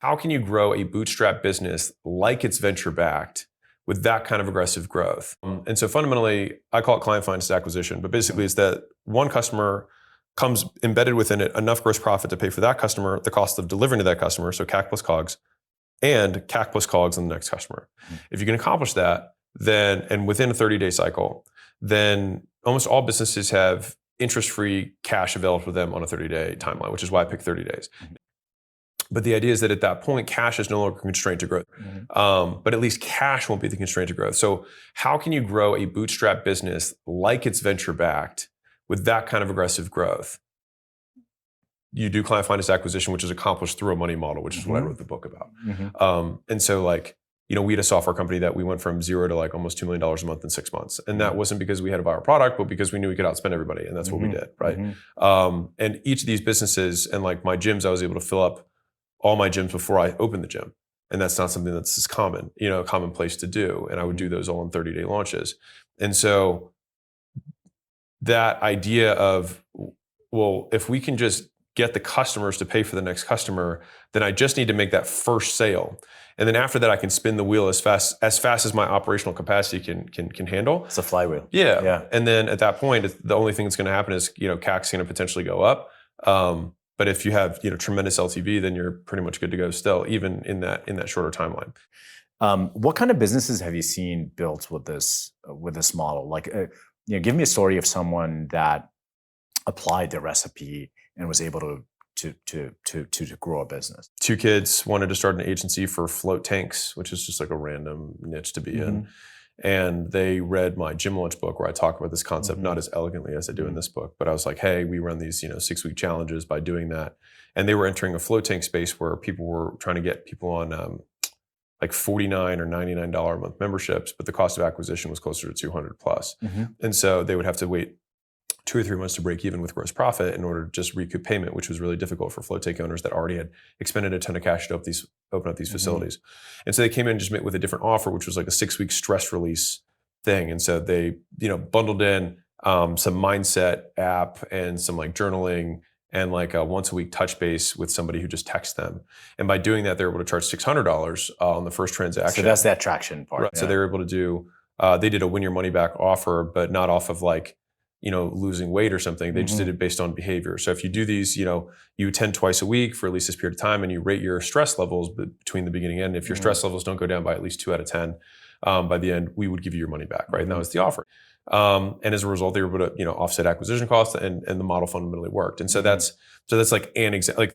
How can you grow a bootstrap business like it's venture backed with that kind of aggressive growth? And so fundamentally, I call it client financed acquisition, but basically it's that one customer comes embedded within it enough gross profit to pay for that customer, the cost of delivering to that customer, so CAC plus COGS, and CAC plus COGS on the next customer. If you can accomplish that, then, and within a 30-day cycle, then almost all businesses have interest-free cash available to them on a 30-day timeline, which is why I pick 30 days. But the idea is that at that point, cash is no longer a constraint to growth. But at least cash won't be the constraint to growth. So how can you grow a bootstrap business like it's venture backed with that kind of aggressive growth? You do client finance acquisition, which is accomplished through a money model, which is what I wrote the book about. And so we had a software company that we went from zero to like almost $2 million a month in 6 months. And that wasn't because we had a viral product, but because we knew we could outspend everybody. And that's what we did, right? And each of these businesses and like my gyms, I was able to fill up all my gyms before I opened the gym. And that's not something that's as common, a commonplace to do. And I would do those all in 30-day launches. And so that idea of, well, if we can just get the customers to pay for the next customer, then I just need to make that first sale. And then after that, I can spin the wheel as fast as my operational capacity can handle. It's a flywheel. Yeah. And then at that point, the only thing that's going to happen is, CAC's going to potentially go up. But if you have tremendous LTV, then you're pretty much good to go still, even in that shorter timeline. What kind of businesses have you seen built with this model? Like, give me a story of someone that applied the recipe and was able to grow a business. 2 kids wanted to start an agency for float tanks, which is just like a random niche to be in. And they read my Gym Launch book where I talk about this concept, not as elegantly as I do in this book, but I was like, hey, we run these 6-week challenges by doing that. And they were entering a float tank space where people were trying to get people on like $49 or $99 a month memberships, but the cost of acquisition was closer to $200 plus. And so they would have to wait 2 or 3 months to break even with gross profit in order to just recoup payment, which was really difficult for float tank owners that already had expended a ton of cash to open up these facilities. And so they came in just with a different offer, which was like a 6-week stress release thing. And so they, bundled in some mindset app and some like journaling and like a once a week touch base with somebody who just texts them. And by doing that, they're able to charge $600 on the first transaction. So that's that traction part. Right. Yeah. So they were able to do, they did a win your money back offer, but not off of like, losing weight or something. They just did it based on behavior. So if you do these, you attend twice a week for at least this period of time and you rate your stress levels between the beginning and end. If your stress levels don't go down by at least 2 out of 10, by the end, we would give you your money back, right? And that was the offer. And as a result, they were able to, offset acquisition costs and the model fundamentally worked. And so that's like an example. Like